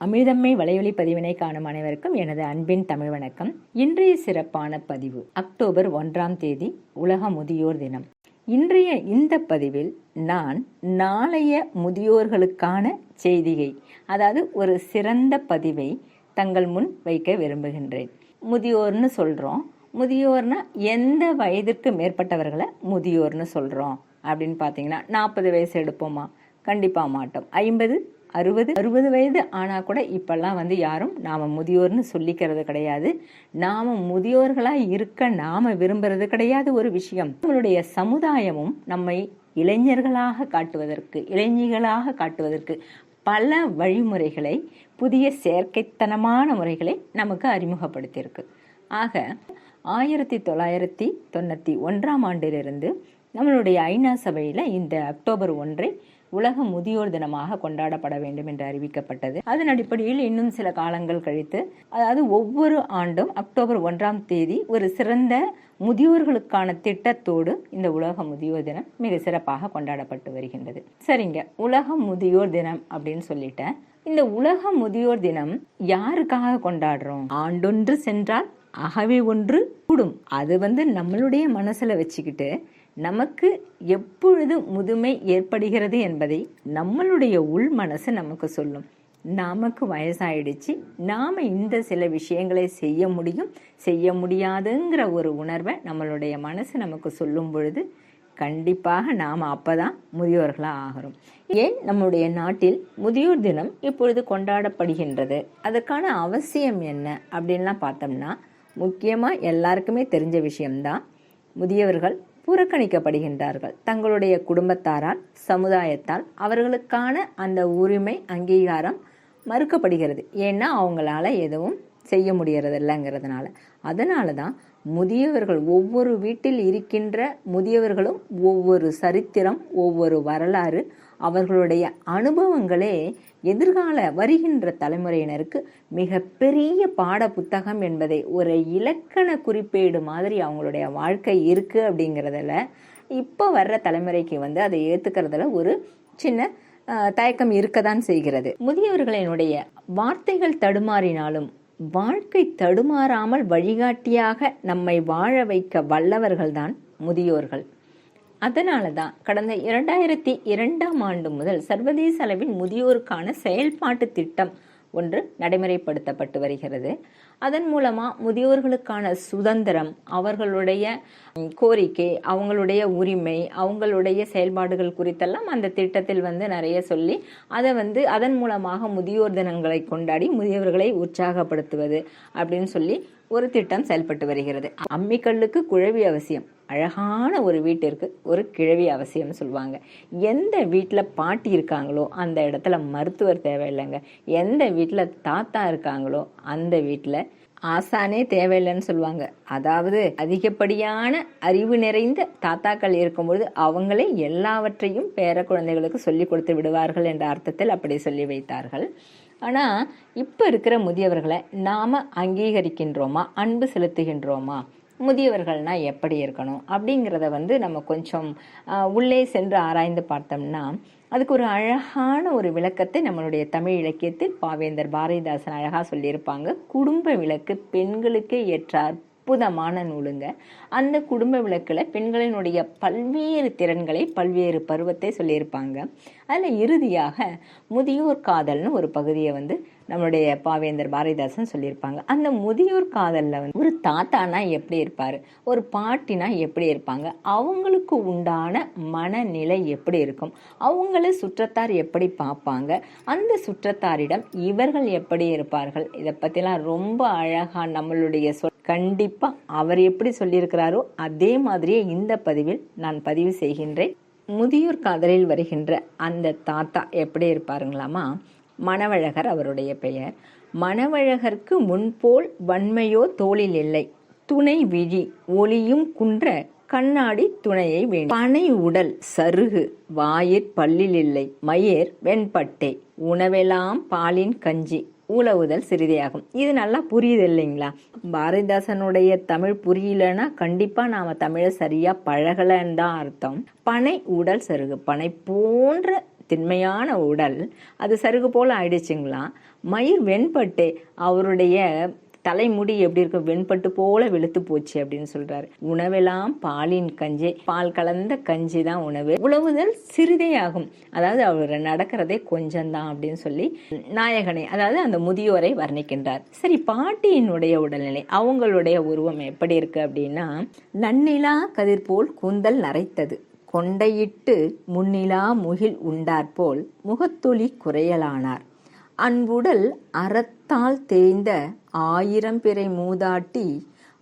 அமிர்தம்மை வலையொலி பதிவினை காணும் அனைவருக்கும் எனது அன்பின் தமிழ் வணக்கம். இன்றைய சிறப்பான பதிவு அக்டோபர் 1ஆம் தேதி உலக முதியோர் தினம். இன்றைய இந்த பதிவில் நான் நாளைய முதியோர்களுக்கான செய்தியை, அதாவது ஒரு சிறந்த பதிவை தங்கள் முன் வைக்க விரும்புகின்றேன். முதியோர்னு சொல்றோம். முதியோர்னா எந்த வயதிற்கு மேற்பட்டவர்களை முதியோர்னு சொல்றோம் அப்படின்னு பார்த்தீங்கன்னா 40 வயசு எடுப்போமா? கண்டிப்பா மாட்டோம். 50, 60 வயது ஆனா கூட இப்பெல்லாம் யாரும் நாம முதியோர்னு சொல்லிக்கிறது கிடையாது. நாம முதியோர்களா இருக்க நாம விரும்புறது கிடையாது. ஒரு விஷயம், நம்மளுடைய சமுதாயமும் நம்மை இளைஞர்களாக காட்டுவதற்கு பல வழிமுறைகளை, புதிய செயற்கைத்தனமான முறைகளை நமக்கு அறிமுகப்படுத்தியிருக்கு. ஆக 1991ஆம் ஆண்டிலிருந்து நம்மளுடைய ஐநா சபையில இந்த அக்டோபர் 1 உலக முதியோர் தினமாக கொண்டாடப்பட வேண்டும் என்று அறிவிக்கப்பட்டது. அதன் அடிப்படையில் இன்னும் சில காலங்கள் கழித்து, அதாவது ஒவ்வொரு ஆண்டும் அக்டோபர் 1ஆம் தேதி ஒரு சிறந்த முதியோர்களுக்கான திட்டத்தோடு இந்த உலக முதியோர் தினம் மிக சிறப்பாக கொண்டாடப்பட்டு வருகின்றது. சரிங்க, உலக முதியோர் தினம் அப்படின்னு சொல்லிட்டேன். இந்த உலக முதியோர் தினம் யாருக்காக கொண்டாடுறோம்? ஆண்டொன்று சென்றால் அகவே ஒன்று கூடும். அது நம்மளுடைய மனசுல வச்சுக்கிட்டு நமக்கு எப்பொழுது முதுமை ஏற்படுகிறது என்பதை நம்மளுடைய உள் மனசு நமக்கு சொல்லும். நமக்கு வயசாயிடுச்சு, நாம இந்த சில விஷயங்களை செய்ய முடியும், செய்ய முடியாதுங்கிற ஒரு உணர்வை நம்மளுடைய மனசு நமக்கு சொல்லும் பொழுது கண்டிப்பாக நாம அப்பதான் முதியோர்களா ஆகிறோம். ஏன் நம்முடைய நாட்டில் முதியோர் தினம் இப்பொழுது கொண்டாடப்படுகின்றது? அதற்கான அவசியம் என்ன அப்படின்லாம் பார்த்தோம்னா, முக்கியமா எல்லாருக்குமே தெரிஞ்ச விஷயம்தான். முதியவர்கள் புறக்கணிக்கப்படுகின்றார்கள். தங்களுடைய குடும்பத்தாரால், சமுதாயத்தால் அவர்களுக்கான அந்த உரிமை, அங்கீகாரம் மறுக்கப்படுகிறது. ஏன்னா அவங்களால எதுவும் செய்ய முடியறது இல்லைங்கிறதுனால. அதனால தான் முதியவர்கள், ஒவ்வொரு வீட்டில் இருக்கின்ற முதியவர்களும் ஒவ்வொரு சரித்திரம், ஒவ்வொரு வரலாறு, அவர்களுடைய அனுபவங்களே எதிர்கால வருகின்ற தலைமுறையினருக்கு மிக பெரிய பாட புத்தகம் என்பதை ஒரு இலக்கண குறிப்பேடு மாதிரி அவங்களுடைய வாழ்க்கை இருக்கு. அப்படிங்கிறதுல இப்போ வர்ற தலைமுறைக்கு அதை ஏத்துக்கிறதுல ஒரு சின்ன தயக்கம் இருக்கதான் செய்கிறது. முதியவர்களினுடைய வார்த்தைகள் தடுமாறினாலும் வாழ்க்கை தடுமாறாமல் வழிகாட்டியாக நம்மை வாழ வைக்க வல்லவர்கள்தான் முதியோர்கள். அதனால தான் கடந்த 2002ஆம் ஆண்டு முதல் சர்வதேச அளவில் முதியோருக்கான செயல்பாட்டு திட்டம் ஒன்று நடைமுறைப்படுத்தப்பட்டு வருகிறது. அதன் மூலமா முதியோர்களுக்கான சுதந்திரம், அவர்களுடைய கோரிக்கை, அவங்களுடைய உரிமை, அவங்களுடைய செயல்பாடுகள் குறித்தெல்லாம் அந்த திட்டத்தில் நிறைய சொல்லி அதை அதன் மூலமாக முதியோர் தினங்களை கொண்டாடி முதியவர்களை உற்சாகப்படுத்துவது அப்படின்னு சொல்லி ஒரு திட்டம் செயல்பட்டு வருகிறது. அம்மிக்கல்லுக்கு குழவி அவசியம், அழகான ஒரு வீட்டிற்கு ஒரு கிழவி அவசியம் சொல்லுவாங்க. எந்த வீட்டில் பாட்டி இருக்காங்களோ அந்த இடத்துல மருத்துவர் தேவையில்லைங்க. எந்த வீட்டில் தாத்தா இருக்காங்களோ அந்த வீட்டில் ஆசானே தேவையில்லைன்னு சொல்லுவாங்க. அதாவது அதிகப்படியான அறிவு நிறைந்த தாத்தாக்கள் இருக்கும்பொழுது அவங்களே எல்லாவற்றையும் பேர குழந்தைகளுக்கு சொல்லி கொடுத்து விடுவார்கள் என்ற அர்த்தத்தில் அப்படி சொல்லி வைத்தார்கள். ஆனா இப்ப இருக்கிற முதியவர்களை நாம அங்கீகரிக்கின்றோமா, அன்பு செலுத்துகின்றோமா? முதியவர்கள்னா எப்படி இருக்கணும் அப்படிங்கிறத நம்ம கொஞ்சம் உள்ளே சென்று ஆராய்ந்து பார்த்தோம்னா அதுக்கு ஒரு அழகான ஒரு விளக்கத்தை நம்மளுடைய தமிழ் இலக்கியத்தில் பாவேந்தர் பாரதிதாசன் அழகா சொல்லியிருப்பாங்க. குடும்ப விளக்கு பெண்களுக்கே ஏற்ற அற்புதமான நூலுங்க. அந்த குடும்ப விளக்குல பெண்களினுடைய பல்வேறு திறன்களை, பல்வேறு பருவத்தை சொல்லியிருப்பாங்க. அதுல இறுதியாக முதியோர் காதல்னு ஒரு பகுதியை நம்மளுடைய பாவேந்தர் பாரதிதாசன் சொல்லியிருப்பாங்க. அந்த முதியோர் காதல்ல ஒரு தாத்தானா எப்படி இருப்பாரு, ஒரு பாட்டினா எப்படி இருப்பாங்க, அவங்களுக்கு உண்டான மனநிலை எப்படி இருக்கும், அவங்கள சுற்றத்தார் எப்படி பார்ப்பாங்க, அந்த சுற்றத்தாரிடம் இவர்கள் எப்படி இருப்பார்கள், இதை பத்திலாம் ரொம்ப அழகா நம்மளுடைய கண்டிப்பா அவர் எப்படி சொல்லியிருக்கிறாரோ அதே மாதிரியே இந்த பதிவில் நான் பதிவு செய்கின்றேன். முதியோர் காதலில் வருகின்ற அந்த தாத்தா எப்படி இருப்பாருங்களாமா? மணவழகர் அவருடைய பெயர். மணவழகருக்கு முன்போல் வன்மையோ தோளில் இல்லை, துணை விழி ஒளியும் குன்ற கண்ணாடி துணையை வேண்டும், பனை உடல் சருகு வாயிற் பல்லில் இல்லை, மயேர் வெண்பட்டை உணவெல்லாம் பாலின் கஞ்சி ஊழவுதல் சிறிதையாகும். இது நல்லா புரியுது இல்லைங்களா? பாரதிதாசனுடைய தமிழ் புரியலன்னா கண்டிப்பா நாம தமிழை சரியா பழகலன்னு தான் அர்த்தம். பனை உடல் சருகு, பனை போன்ற திண்மையான உடல், அது சருகு போல ஆயிடுச்சுங்களாம். மயிர் வெண்பட்டு, அவருடைய தலைமுடி எப்படி இருக்கும், வெண்பட்டு போல வெளுத்து போச்சு அப்படின்னு சொல்றாரு. உணவெல்லாம் பாலின் கஞ்சி, பால் கலந்த கஞ்சி தான் உணவு, உழவுதல் சிறிதே ஆகும். அதாவது அவர் நடக்கிறதே கொஞ்சம்தான் அப்படின்னு சொல்லி நாயகனை, அதாவது அந்த முதியோரை வர்ணிக்கின்றார். சரி, பாட்டியினுடைய உடல்நிலை, அவங்களுடைய உருவம் எப்படி இருக்கு அப்படின்னா, நன்னிலா கதிர் போல் கூந்தல் நரைத்தது, கொண்டையிட்டு முன்னிலா முகில் உண்டாற்போல் முகத்தொலி குறையலானார், அன்புடல் அறத்தால் தேய்ந்த 1000 பிறை மூதாட்டி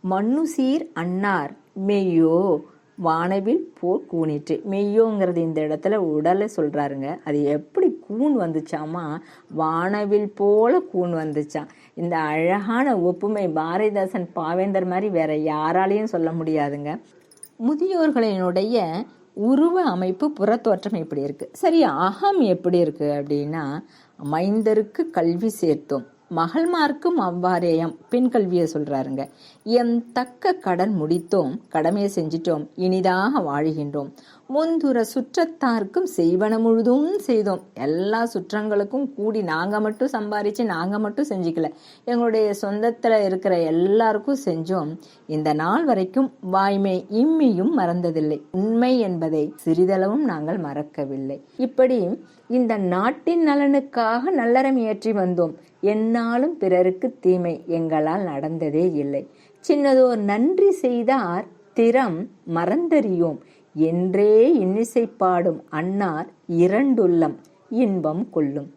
மண்ணுசீர் அன்னார் மெய்யோ வானவில் போர் கூனிற்று. மெய்யோங்கிறது இந்த இடத்துல உடலை சொல்றாருங்க. அது எப்படி கூன் வந்துச்சாமா, வானவில் போல கூன் வந்துச்சான். இந்த அழகான ஒப்புமை பாரதிதாசன் பாவேந்தர் மாதிரி வேற யாராலையும் சொல்ல முடியாதுங்க. முதியோர்களினுடைய உருவ அமைப்பு, புறத்தோற்றம் எப்படி இருக்கு. சரி, அகம் எப்படி இருக்கு அப்படின்னா, மைந்தருக்கு கல்வி சேர்த்தோம், மகள்மார்க்கும் அவ்வாறேயம், பெண் கல்வியை சொல்றாருங்க. எம் தக்க கடன் முடித்தோம், கடமையை செஞ்சிட்டோம், இனிதாக வாழுகின்றோம், முந்துர சுற்றத்தார்க்கும் செய்வன முழுதும் செய்தோம். எல்லா சுற்றங்களுக்கும் கூடி நாங்க மட்டும் சம்பாரிச்சு நாங்க மட்டும் செஞ்சுக்கல, எங்களுடைய சொந்தத்துல இருக்கிற எல்லாருக்கும் செஞ்சோம். இந்த நாள் வரைக்கும் வாய்மை இம்மியும் மறந்ததில்லை, உண்மை என்பதை சிறிதளவும் நாங்கள் மறக்கவில்லை. இப்படி இந்த நாட்டின் நலனுக்காக நல்லறம் ஏற்றி வந்தோம், என்னாலும் பிறருக்கு தீமை எங்களால் நடந்ததே இல்லை. சின்னதோர் நன்றி செய்தார் திறம் மறந்தறியோம், என்றே இன்னிசை பாடும் அன்னார் இரண்டுள்ளம் இன்பம் கொள்ளும்.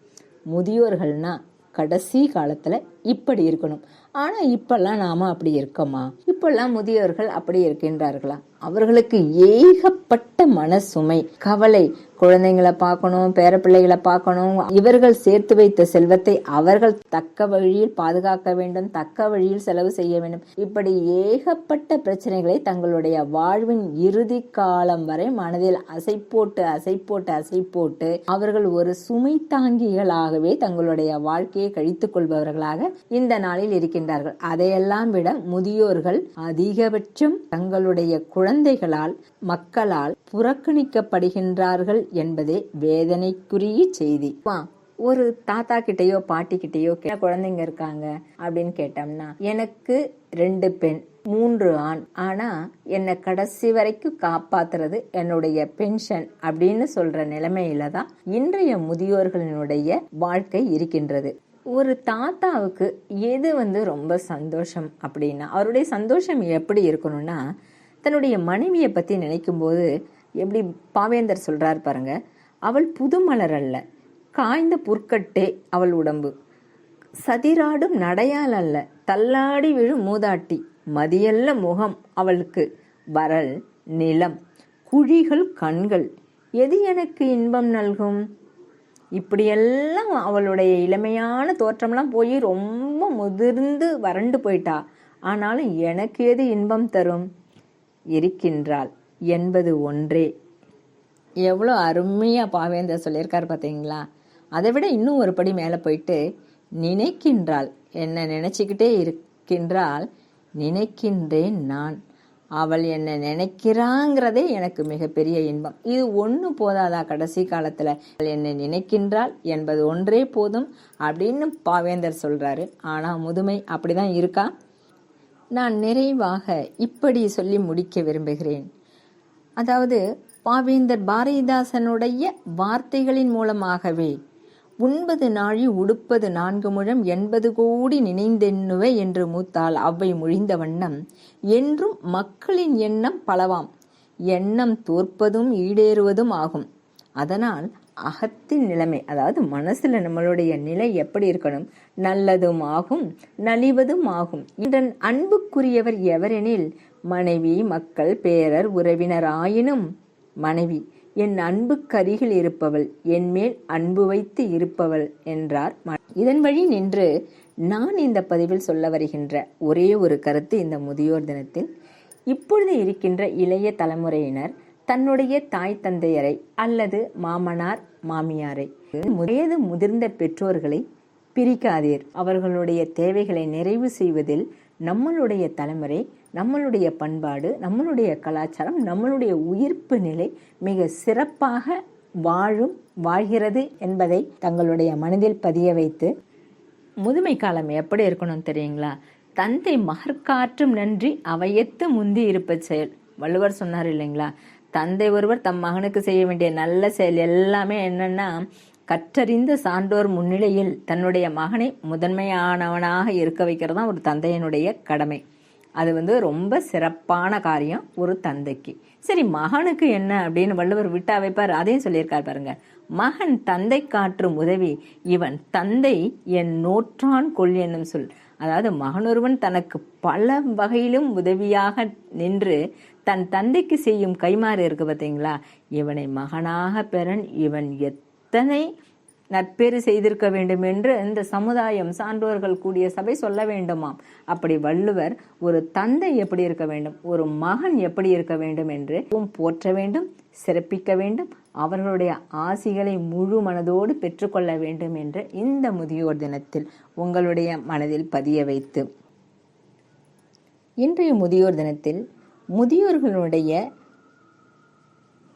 முதியோர்கள்னா கடைசி காலத்துல இப்படி இருக்கணும். ஆனா இப்பெல்லாம் நாம அப்படி இருக்கோமா? இப்பெல்லாம் முதியோர்கள் அப்படி இருக்கின்றார்களா? அவர்களுக்கு ஏகப்பட்ட மனசுமை, கவலை, குழந்தைங்களை பார்க்கணும், பேர பிள்ளைகளை பார்க்கணும், இவர்கள் சேர்த்து வைத்த செல்வத்தை அவர்கள் தக்க வழியில் பாதுகாக்க வேண்டும், தக்க வழியில் செலவு செய்ய வேண்டும். இப்படி ஏகப்பட்ட பிரச்சனைகளை தங்களுடைய வாழ்வின் இறுதி காலம் வரை மனதில் அசை போட்டு அவர்கள் ஒரு சுமை தாங்கிகளாகவே தங்களுடைய வாழ்க்கையை கழித்துக் கொள்பவர்களாக இந்த நாளில் இருக்கின்றார்கள். அதையெல்லாம் விட முதியோர்கள் அதிகபட்சம் தங்களுடைய குழந்தைகளால், மக்களால் புறக்கணிக்கப்படுகின்றார்கள் என்பதே வேதனைக்குரிய செய்தி. ஒரு தாத்தா கிட்டயோ பாட்டி கிட்டயோ குழந்தைங்க இருக்காங்க அப்படின்னு கேட்டோம்னா, எனக்கு 2 பெண் 3 ஆண், ஆனா என்னை கடைசி வரைக்கும் காப்பாத்துறது என்னுடைய பென்ஷன் அப்படின்னு சொல்ற நிலைமையில தான் இன்றைய முதியோர்களினுடைய வாழ்க்கை இருக்கின்றது. ஒரு தாத்தாவுக்கு எது ரொம்ப சந்தோஷம் அப்படின்னா, அவருடைய சந்தோஷம் எப்படி இருக்கணும்னா, தன்னுடைய மனைவியை பத்தி நினைக்கும் போது எப்படி பாவேந்தர் சொல்றார் பாருங்க, அவள் புதுமலர் அல்ல, காய்ந்த புற்கட்டே அவள் உடம்பு, சதிராடும் நடையால் அல்ல, தள்ளாடி விழும் மூதாட்டி, மதியல்ல முகம் அவளுக்கு, வரல் நிலம் குழிகள் கண்கள், எது எனக்கு இன்பம் நல்கும். இப்படியெல்லாம் அவளுடைய இளமையான தோற்றம்லாம் போய் ரொம்ப முதிர்ந்து வறண்டு போயிட்டா. ஆனாலும் எனக்கு எது இன்பம் தரும்? இருக்கின்றாள் என்பது ஒன்றே. எவ்வளோ அருமையா பாவேந்தர் சொல்லியிருக்காரு பார்த்தீங்களா? அதை விட இன்னும் ஒரு படி மேலே போயிட்டு, நினைக்கின்றாள், என்ன நினைச்சுக்கிட்டே இருக்கின்றாள், நினைக்கின்றேன் நான், அவள் என்ன நினைக்கிறாங்கிறதே எனக்கு மிகப்பெரிய இன்பம். இது ஒண்ணு போதாதா? கடைசி காலத்துல என்னை நினைக்கின்றாள் என்பது ஒன்றே போதும் அப்படின்னு பாவேந்தர் சொல்றாரு. ஆனா முதுமை அப்படிதான் இருக்கா? நான் நிறைவாக இப்படி சொல்லி முடிக்க விரும்புகிறேன். அதாவது பாவேந்தர் பாரதிதாசனுடைய வார்த்தைகளின் மூலமாகவே, உண்பது நாழி உடுப்பது 4 முழம் 80 கோடி நினைந்தென்னுவை என்று மூத்தால் அவ்வை மொழிந்த வண்ணம், என்றும் மக்களின் எண்ணம் பலவாம், எண்ணம் தோற்பதும் ஈடேறுவதும் ஆகும். அதனால் அகத்தின் நிலைமை, அதாவது மனசுல நம்மளுடைய நிலை எப்படி இருக்கணும்? நல்லதும் ஆகும், நலிவதும் ஆகும். இதன் அன்புக்குரியவர் எவரெனில், மனைவி, மக்கள், பேரர், உறவினர் ஆயினும் மனைவி என் அன்புக்கருகில் இருப்பவள், என் மேல் அன்பு வைத்து இருப்பவள் என்றார். இதன் வழி நின்று நான் இந்த பதிவில் சொல்ல வருகின்ற ஒரே ஒரு கருத்து, இந்த முதியோர் தினத்தில் இப்பொழுது இருக்கின்ற இளைய தலைமுறையினர் தன்னுடைய தாய் தந்தையரை அல்லது மாமனார் மாமியாரை, வயது முதிர்ந்த பெற்றோர்களை பிரிக்காதீர். அவர்களுடைய தேவைகளை நிறைவு செய்வதில் நம்மளுடைய தலைமுறை, நம்மளுடைய பண்பாடு, நம்மளுடைய கலாச்சாரம், நம்மளுடைய உயிர்ப்பு நிலை மிக சிறப்பாக வாழ்கிறது என்பதை தங்களுடைய மனதில் பதிய வைத்து, முதுமை காலம் எப்படி இருக்கணும் தெரியுங்களா? தந்தை மகற்காற்றும் நன்றி அவையத்து முந்தி இருப்ப செயல். வள்ளுவர் சொன்னார் இல்லைங்களா? தந்தை ஒருவர் தம் மகனுக்கு செய்ய வேண்டிய நல்ல செயல் எல்லாமே என்னன்னா, கற்றறிந்த சான்றோர் முன்னிலையில் தன்னுடைய மகனை முதன்மையானவனாக இருக்க வைக்கிறது தான் ஒரு தந்தையினுடைய கடமை. அது ரொம்ப சிறப்பான காரியம் ஒரு தந்தைக்கு. சரி, மகனுக்கு என்ன அப்படின்னு வள்ளுவர் விட்டா வைப்பார். அதையும் சொல்லியிருக்கார் பாருங்க. மகன் தந்தை காற்றும் உதவி இவன் தந்தை என் நோற்றான் கொள் என்னும் சொல். அதாவது மகனொருவன் தனக்கு பல வகையிலும் உதவியாக நின்று தன் தந்தைக்கு செய்யும் கைமாறு இருக்கு பார்த்தீங்களா? இவனை மகனாக பெறன் இவன் எத்தனை நற்பேறு செய்திருக்க வேண்டும் என்று இந்த சமுதாயம், சான்றோர்கள் கூடிய சபை சொல்ல வேண்டுமாம். அப்படி வள்ளுவர் ஒரு தந்தை எப்படி இருக்க வேண்டும், ஒரு மகன் எப்படி இருக்க வேண்டும் என்று போற்ற வேண்டும், சிறப்பிக்க வேண்டும், அவர்களுடைய ஆசிகளை முழு மனதோடு பெற்றுக்கொள்ள வேண்டும் என்று இந்த முதியோர் தினத்தில் உங்களுடைய மனதில் பதிய வைத்து, இன்றைய முதியோர் தினத்தில் முதியோர்களுடைய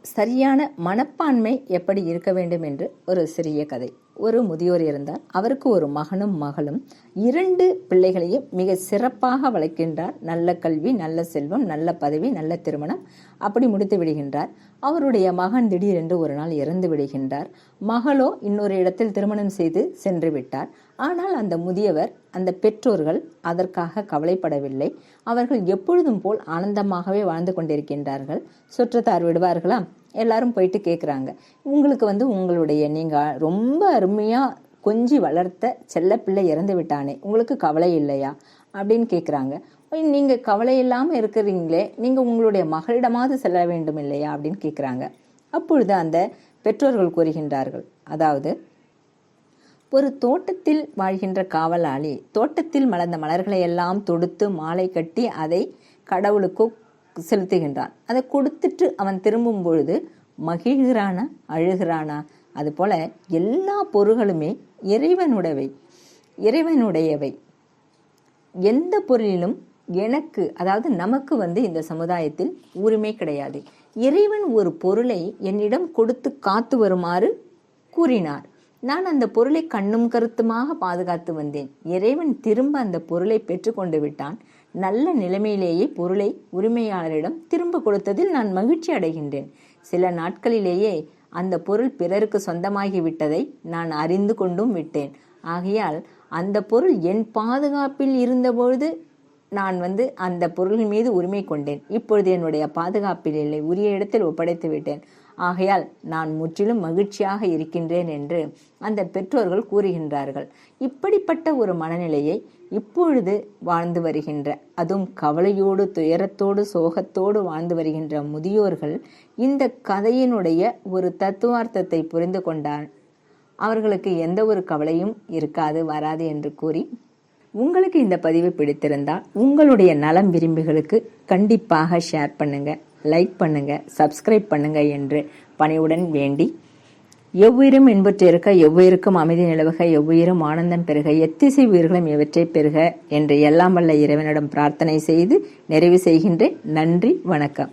சரியான மனப்பான்மை எப்படி இருக்க வேண்டும் என்று ஒரு சிறிய கதை. ஒரு முதியோர் இருந்தார். அவருக்கு ஒரு மகனும் மகளும். 2 பிள்ளைகளையும் மிக சிறப்பாக வளர்க்கின்றார். நல்ல கல்வி, நல்ல செல்வம், நல்ல பதவி, நல்ல திருமணம் அப்படி முடித்து விடுகின்றார். அவருடைய மகன் திடீரென்று ஒரு நாள் இறந்து விடுகின்றார். மகளோ இன்னொரு இடத்தில் திருமணம் செய்து சென்று விட்டார். ஆனால் அந்த முதியவர், அந்த பெற்றோர்கள் அதற்காக கவலைப்படவில்லை. அவர்கள் எப்பொழுதும் போல் ஆனந்தமாகவே வாழ்ந்து கொண்டிருக்கின்றார்கள். சுற்றத்தார் விடுவார்களா? எல்லாரும் போயிட்டு கேட்குறாங்க, உங்களுக்கு உங்களுடைய நீங்கள் ரொம்ப அருமையாக கொஞ்சி வளர்த்த செல்ல பிள்ளை இறந்து விட்டானே, உங்களுக்கு கவலை இல்லையா அப்படின்னு கேட்குறாங்க. நீங்கள் கவலை இல்லாமல் இருக்கிறீங்களே, நீங்கள் உங்களுடைய மகளிடமாவது செல்ல வேண்டும் இல்லையா அப்படின்னு கேட்குறாங்க. அப்பொழுது அந்த பெற்றோர்கள் கூறுகின்றார்கள், அதாவது ஒரு தோட்டத்தில் வாழ்கின்ற காவலாளி தோட்டத்தில் மலர்ந்த மலர்களை எல்லாம் தொடுத்து மாலை கட்டி அதை கடவுளுக்கு செலுத்துகின்றான். அதை கொடுத்துட்டு அவன் திரும்பும் பொழுது மகிழ்கிறானா அழுகிறானா? அதுபோல எல்லா பொருள்களுமே இறைவனுடையவை. எந்த பொருளிலும் எனக்கு, அதாவது நமக்கு இந்த சமுதாயத்தில் உரிமை கிடையாது. இறைவன் ஒரு பொருளை என்னிடம் கொடுத்து காத்து வருமாறு கூறினார். நான் அந்த பொருளை கண்ணும் கருத்துமாக பாதுகாத்து வந்தேன். இறைவன் திரும்ப அந்த பொருளை பெற்றுக்கொண்டு விட்டான். நல்ல நிலைமையிலேயே பொருளை உரிமையாளரிடம் திரும்ப கொடுத்ததில் நான் மகிழ்ச்சி அடைகின்றேன். சில நாட்களிலேயே அந்த பொருள் பிறருக்கு சொந்தமாகி விட்டதை நான் அறிந்து கொண்டும் விட்டேன். ஆகையால் அந்த பொருள் என் பாதுகாப்பில் இருந்தபொழுது நான் அந்த பொருளின் மீது உரிமை கொண்டேன். இப்பொழுது என்னுடைய பாதுகாப்பில் இல்லை, உரிய இடத்தில் ஒப்படைத்து விட்டேன். ஆகையால் நான் முற்றிலும் மகிழ்ச்சியாக இருக்கின்றேன் என்று அந்த பெற்றோர்கள் கூறுகின்றார்கள். இப்படிப்பட்ட ஒரு மனநிலையை இப்பொழுது வாழ்ந்து வருகின்ற, அதுவும் கவலையோடு, துயரத்தோடு, சோகத்தோடு வாழ்ந்து வருகின்ற முதியோர்கள் இந்த கதையினுடைய ஒரு தத்துவார்த்தத்தை புரிந்து கொண்டால் அவர்களுக்கு எந்த ஒரு கவலையும் இருக்காது, வராது என்று கூறி, உங்களுக்கு இந்த பதிவு பிடித்திருந்தால் உங்களுடைய நலம் விரும்பிகளுக்கு கண்டிப்பாக ஷேர் பண்ணுங்க, லைக் பண்ணுங்க, சப்ஸ்கிரைப் பண்ணுங்க என்று பணிவுடன் வேண்டி, எவ்வுயிரும் இன்புற்றிருக்க எவ்வுயிருக்கும் அமைதி நிலவுக, எவ்வுயிரும் ஆனந்தம் பெறுக, எத்திசை உயிர்களும் இவற்றை பெறுக என்று எல்லாம் வல்ல இறைவனிடம் பிரார்த்தனை செய்து நிறைவு செய்கின்றேன். நன்றி, வணக்கம்.